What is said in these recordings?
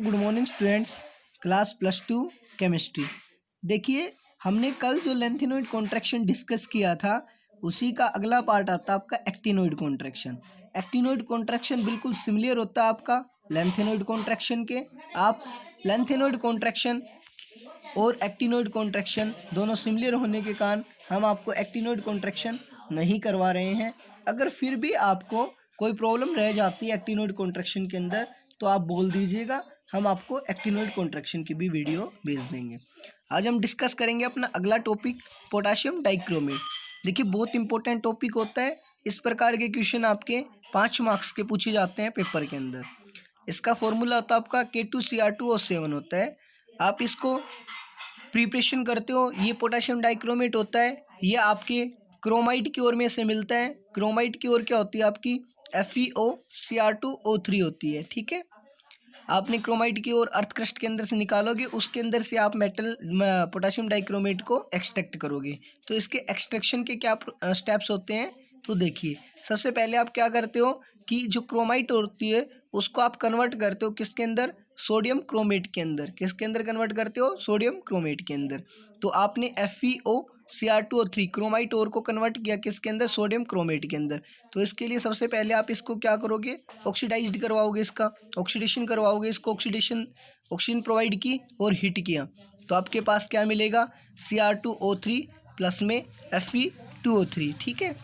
Good morning students, class +2 chemistry. देखिए, हमने कल जो लेंथेनॉइड कॉन्ट्रैक्शन डिस्कस किया था उसी का अगला पार्ट आता है आपका एक्टिनोइड कॉन्ट्रैक्शन। एक्टिनोइड कॉन्ट्रैक्शन बिल्कुल सिमिलर होता है आपका लेंथेनॉइड कॉन्ट्रैक्शन के। आप लेंथेनॉइड कॉन्ट्रैक्शन और एक्टिनोइड कॉन्ट्रैक्शन दोनों सिमिलर होने के कारण हम आपको एक्टिनोइड कॉन्ट्रैक्शन नहीं करवा रहे हैं। अगर फिर भी आपको कोई प्रॉब्लम रह जाती है एक्टिनोइड कॉन्ट्रैक्शन के अंदर तो आप बोल दीजिएगा, हम आपको एक्टिनोइड कॉन्ट्रैक्शन की भी वीडियो भेज देंगे। आज हम डिस्कस करेंगे अपना अगला टॉपिक पोटेशियम डाइक्रोमेट। देखिए, बहुत इंपॉर्टेंट टॉपिक होता है। इस प्रकार के क्वेश्चन आपके 5 मार्क्स के पूछे जाते हैं पेपर के अंदर। इसका फॉर्मूला होता है आपका K2Cr2O7 होता है। आप इसको प्रिपरेशन करते हो, ये पोटेशियम डाइक्रोमेट होता है। ये आपके क्रोमाइड की ओर में से मिलता है। क्रोमाइड की ओर क्या होती है आपकी FeOCr2O3 होती है। ठीक है, आपने क्रोमाइड की ओर अर्थ क्रस्ट के अंदर से निकालोगे, उसके अंदर से आप मेटल पोटेशियम डाइक्रोमेट को एक्सट्रैक्ट करोगे। तो इसके एक्सट्रैक्शन के क्या स्टेप्स होते हैं तो देखिए, सबसे पहले आप क्या करते हो कि जो क्रोमाइट होती है उसको आप कन्वर्ट करते हो किसके अंदर, सोडियम क्रोमेट के अंदर। किसके अंदर कन्वर्ट करते हो, सोडियम क्रोमेट के अंदर। तो आपने FeOCr2O3 क्रोमाइट ओर को कन्वर्ट किया किसके अंदर, सोडियम क्रोमेट के अंदर। तो इसके लिए सबसे पहले आप इसको क्या करोगे, ऑक्सीडाइज्ड करवाओगे, इसका ऑक्सीडेशन करवाओगे। इसको ऑक्सीजन प्रोवाइड की और हीट किया तो आपके पास क्या मिलेगा, Cr2O3 प्लस में Fe2O3। ठीक है,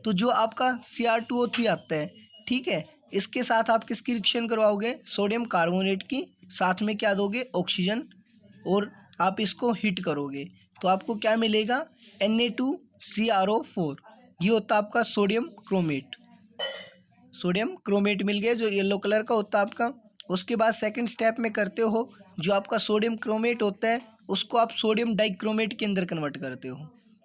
तो जो आपका Cr2O3 आता है, ठीक है, इसके साथ आप किसकी रिएक्शन करवाओगे, सोडियम कार्बोनेट की। साथ में क्या दोगे, ऑक्सीजन, और आप इसको हीट करोगे तो आपको क्या मिलेगा, Na2CrO4। ये होता है आपका सोडियम क्रोमेट। सोडियम क्रोमेट मिल गया जो येलो कलर का होता है आपका। उसके बाद सेकंड स्टेप में करते हो, जो आपका सोडियम क्रोमेट होता है उसको आप सोडियम डाइक्रोमेट के अंदर कन्वर्ट करते हो।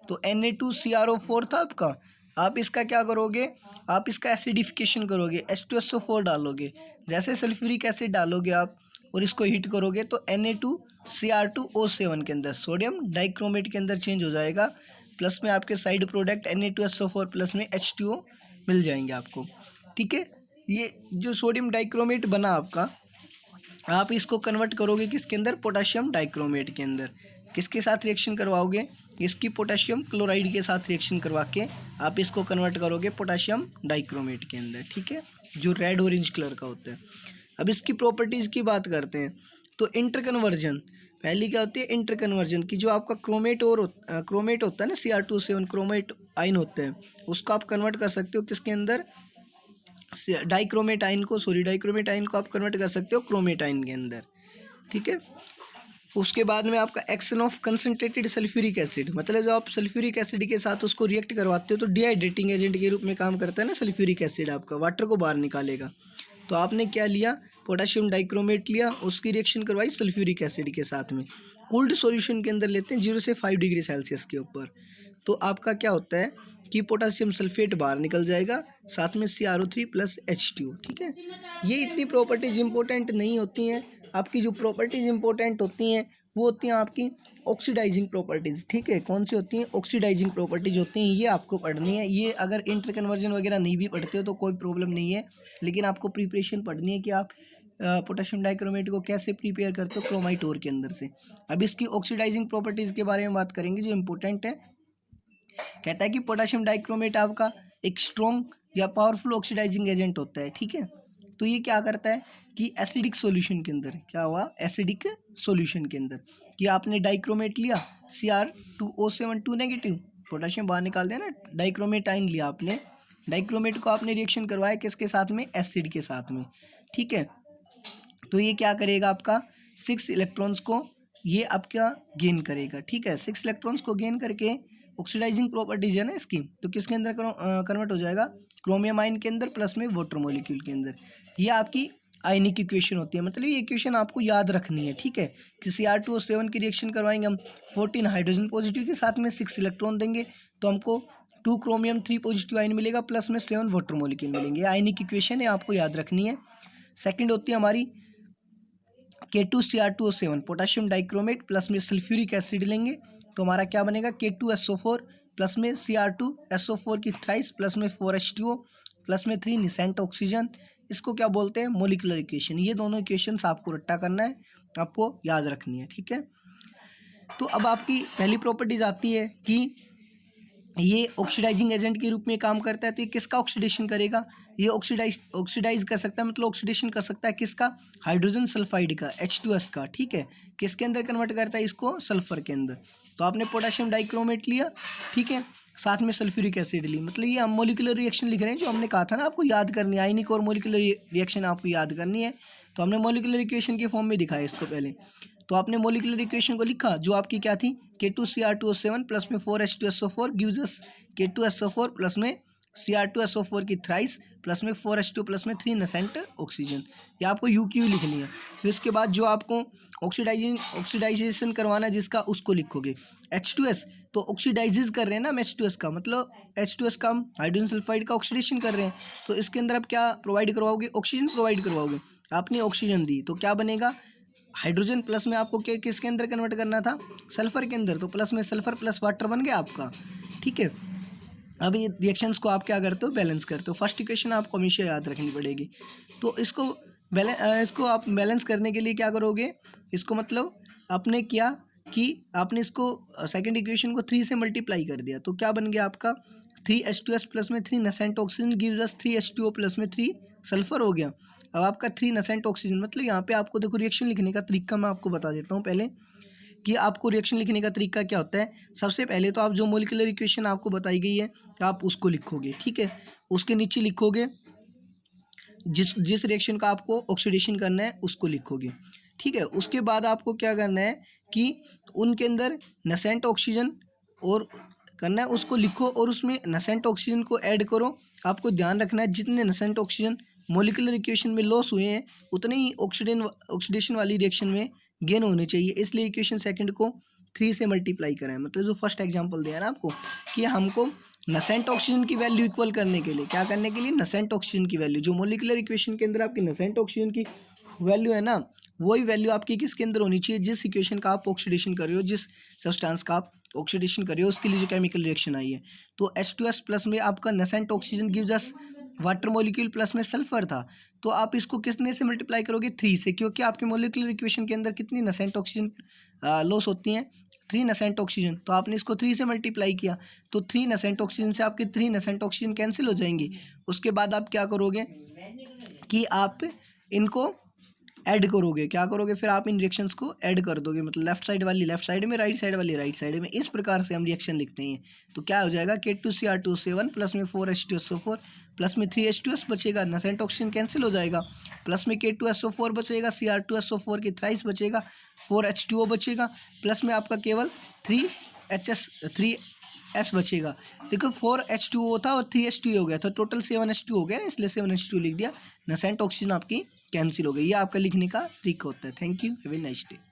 तो Na2CrO4 था आपका। आप इसका क्या करोगे, आप इसका एसिडिफिकेशन करोगे, H2SO4 डालोगे। जैसे सल्फ्यूरिक एसिड डालोगे आप और इसको हीट करोगे तो Na2Cr2O7 के अंदर सोडियम डाइक्रोमेट के अंदर चेंज हो जाएगा। प्लस में आपके साइड प्रोडक्ट Na2SO4 प्लस में H2O मिल जाएंगे आपको। ठीक है, ये जो सोडियम डाइक्रोमेट बना आपका, आप इसको कन्वर्ट करोगे किसके अंदर, पोटेशियम डाइक्रोमेट के अंदर। किसके साथ रिएक्शन करवाओगे, इसकी पोटेशियम क्लोराइड के साथ रिएक्शन करवा के आप इसको कन्वर्ट करोगे पोटेशियम डाइक्रोमेट के अंदर। ठीक है, जो रेड ऑरेंज कलर का होता है। अब इसकी प्रॉपर्टीज़ की बात करते हैं तो इंटर कन्वर्जन पहली क्या होती है, इंटर कन्वर्जन की। जो आपका क्रोमेट होता है ना, Cr2O7 क्रोमेट आइन होते हैं, उसको आप कन्वर्ट कर सकते हो किसके अंदर, डाइक्रोमेट आइन को आप कन्वर्ट कर सकते हो क्रोमेट आइन के अंदर। ठीक है, उसके बाद में आपका action of concentrated sulphuric acid, मतलब जब आप सल्फ्यूरिक एसिड के साथ उसको रिएक्ट करवाते हो तो डिहाइड्रेटिंग एजेंट के रूप में काम करता है ना सल्फ्यूरिक एसिड, आपका वाटर को बाहर निकालेगा। तो आपने क्या लिया, पोटेशियम डाइक्रोमेट लिया, उसकी रिएक्शन करवाई सल्फ्यूरिक एसिड के साथ में। कोल्ड सॉल्यूशन के अंदर लेते हैं 0 से 5 डिग्री सेल्सियस के ऊपर। तो आपका क्या होता है कि पोटेशियम सल्फेट बाहर निकल जाएगा, साथ में CrO3 प्लस H2O। ठीक है, ये इतनी प्रॉपर्टीज इंपॉर्टेंट नहीं होती हैं। आपकी जो प्रॉपर्टीज इंपॉर्टेंट होती हैं वो होती हैं आपकी ऑक्सीडाइजिंग प्रॉपर्टीज़। ठीक है, कौन सी होती हैं, ऑक्सीडाइजिंग प्रॉपर्टीज होती हैं, ये आपको पढ़नी है। ये अगर इंटर कन्वर्जन वगैरह नहीं भी पढ़ते हो तो कोई प्रॉब्लम नहीं है, लेकिन आपको प्रिपरेशन पढ़नी है कि आप पोटेशियम डाइक्रोमेट को कैसे प्रिपेयर करते हो क्रोमाइट ओर के अंदर से। अब इसकी ऑक्सीडाइजिंग प्रॉपर्टीज़ के बारे में बात करेंगे जो इंपॉर्टेंट है। कहता है कि पोटेशियम डाइक्रोमेट आपका एक स्ट्रॉन्ग या पावरफुल ऑक्सीडाइजिंग एजेंट होता है। ठीक है, तो ये क्या करता है कि एसिडिक सॉल्यूशन के अंदर क्या हुआ, एसिडिक सॉल्यूशन के अंदर कि आपने डाइक्रोमेट लिया Cr2O7 2 नेगेटिव, पोटेशियम बाहर निकाल दिया ना, डाइक्रोमेट आइन लिया आपने, डाइक्रोमेट को आपने रिएक्शन करवाया किसके साथ में, एसिड के साथ में। ठीक है, तो ये क्या करेगा, आपका 6 इलेक्ट्रॉन्स को ये आपका गेन करेगा। ठीक है, 6 इलेक्ट्रॉन्स को गेन करके ऑक्सीडाइजिंग प्रॉपर्टीज है ना इसकी, तो किसके अंदर कन्वर्ट हो जाएगा, क्रोमियम आयन के अंदर प्लस में वाटर मॉलिक्यूल के अंदर। ये आपकी आयनिक इक्वेशन होती है, मतलब ये इक्वेशन आपको याद रखनी है। ठीक है, कि Cr2O7 की रिएक्शन करवाएंगे हम 14 हाइड्रोजन पॉजिटिव के साथ में 6 इलेक्ट्रॉन देंगे तो हमको 2 क्रोमियम 3 पॉजिटिव आयन मिलेगा प्लस में 7 वाटर मॉलिक्यूल मिलेंगे। आयनिक इक्वेशन है, आपको याद रखनी है। सेकेंड होती है हमारी K2Cr2O7 पोटेशियम डाइक्रोमेट प्लस में सल्फ्यूरिक एसिड लेंगे तो हमारा क्या बनेगा, K2SO4 प्लस में Cr2SO4 की थ्राइस प्लस में 4H2O प्लस में 3 निसेंट ऑक्सीजन। इसको क्या बोलते हैं, मॉलिक्यूलर इक्वेशन। ये दोनों इक्वेशंस आपको रट्टा करना है, आपको याद रखनी है, ठीक है। तो अब आपकी पहली प्रॉपर्टीज आती है कि ये ऑक्सीडाइजिंग एजेंट के रूप में काम करता है। तो ये किसका ऑक्सीडेशन करेगा, ये ऑक्सीडाइज कर सकता है, मतलब ऑक्सीडेशन कर सकता है किसका, हाइड्रोजन सल्फाइड का, H2S का, ठीक है। किसके अंदर कन्वर्ट करता है इसको, सल्फर के अंदर। तो आपने पोटेशियम डाइक्रोमेट लिया, ठीक है, साथ में सल्फ्यूरिक एसिड ली, मतलब ये हम मॉलिक्यूलर रिएक्शन लिख रहे हैं जो हमने कहा था ना आपको याद करनी है, आयनिक और मॉलिक्यूलर रिएक्शन आपको याद करनी है। तो हमने मॉलिक्यूलर इक्वेशन के फॉर्म में दिखाया इसको पहले। तो आपने मॉलिक्यूलर इक्वेशन को लिखा जो आपकी क्या थी, K2Cr2O7 प्लस में 4H2SO4 gives us K2SO4 plus में Cr2SO4 की थ्राइस प्लस में 4H2 प्लस में 3 नेसेंट ऑक्सीजन। ये आपको UQ लिखनी है। फिर उसके बाद जो आपको ऑक्सीडाइजेशन करवाना है जिसका, उसको लिखोगे H2S। तो ऑक्सीडाइजेस कर रहे हैं ना हम H2S का, मतलब H2S का हम हाइड्रोजन सल्फाइड का ऑक्सीडेशन कर रहे हैं। तो इसके अंदर आप क्या प्रोवाइड करवाओगे, ऑक्सीजन प्रोवाइड करवाओगे। आपने ऑक्सीजन दी तो क्या बनेगा, हाइड्रोजन प्लस में आपको क्या किसके अंदर कन्वर्ट करना था, सल्फर के अंदर। तो प्लस में सल्फर प्लस वाटर बन गया आपका, ठीक है। अब ये रिएक्शंस को आप क्या करते हो, बैलेंस करते हो। फर्स्ट इक्वेशन आपको हमेशा याद रखनी पड़ेगी। तो इसको आप बैलेंस करने के लिए क्या करोगे, इसको मतलब आपने किया कि आपने इसको सेकंड इक्वेशन को 3 से मल्टीप्लाई कर दिया। तो क्या बन गया आपका, 3H2S प्लस में 3 nascent oxygen gives us 3H2O plus में 3 सल्फर हो गया। अब आपका 3 नेसेंट ऑक्सीजन, मतलब यहाँ पे आपको देखो रिएक्शन लिखने का तरीका मैं आपको बता देता हूँ पहले कि आपको रिएक्शन लिखने का तरीका क्या होता है। सबसे पहले तो आप जो मॉलिक्यूलर इक्वेशन आपको बताई गई है आप उसको लिखोगे, ठीक है। उसके नीचे लिखोगे जिस रिएक्शन का आपको ऑक्सीडेशन करना है उसको लिखोगे, ठीक है। उसके बाद आपको क्या करना है कि उनके अंदर नेसेंट ऑक्सीजन और करना है उसको लिखो और उसमें नेसेंट ऑक्सीजन को ऐड करो। आपको ध्यान रखना है जितने नेसेंट ऑक्सीजन मॉलिक्यूलर इक्वेशन में लॉस हुए हैं उतने ही ऑक्सीडेशन वाली रिएक्शन में गेन होने चाहिए। इसलिए इक्वेशन सेकंड को 3 से मल्टीप्लाई करें, मतलब जो फर्स्ट एग्जांपल दिया ना आपको कि हमको नसेंट ऑक्सीजन की वैल्यू इक्वल करने के लिए क्या करने के लिए, नसेंट ऑक्सीजन की वैल्यू जो मॉलिक्यूलर इक्वेशन के अंदर आपकी नसेंट ऑक्सीजन की वैल्यू है ना, वही वैल्यू आपकी किसके अंदर होनी चाहिए, जिस इक्वेशन का आप ऑक्सीडेशन कर रहे हो, जिस सब्सटेंस का आप ऑक्सीडेशन कर रहे हो उसके लिए जो केमिकल रिएक्शन आई है। तो H2S प्लस में आपका nascent oxygen gives us water molecule plus में सल्फर था। तो आप इसको किसने से मल्टीप्लाई करोगे, 3 से, क्योंकि आपके मॉलिक्यूलर इक्वेशन के अंदर कितनी नसेंट ऑक्सीजन लॉस होती हैं, 3 नसेंट ऑक्सीजन। तो आपने इसको 3 से मल्टीप्लाई किया तो 3 नसेंट ऑक्सीजन से आपके 3 नसेंट ऑक्सीजन कैंसिल हो जाएंगी। उसके बाद आप क्या करोगे कि आप इनको ऐड करोगे, क्या करोगे फिर आप इन रिएक्शंस को ऐड कर दोगे, मतलब लेफ्ट साइड वाली लेफ्ट साइड में, राइट साइड वाली राइट साइड में। इस प्रकार से हम रिएक्शन लिखते हैं। तो क्या हो जाएगा, K2Cr2O7 प्लस में 4H2SO4 प्लस में 3H2S बचेगा, नसेंट ऑक्सीजन कैंसिल हो जाएगा, प्लस में K2SO4 बचेगा, Cr2SO4 की थ्राइस बचेगा, 4H2O बचेगा, प्लस में आपका केवल 3S बचेगा। देखो 4H2O था और 3H2 हो गया था, टोटल 7H2 हो गया ना, इसलिए 7H2 लिख दिया। नसेंट ऑक्सीजन आपकी कैंसिल हो गई। ये आपका लिखने का ट्रिक होता है। Thank you, have a nice day.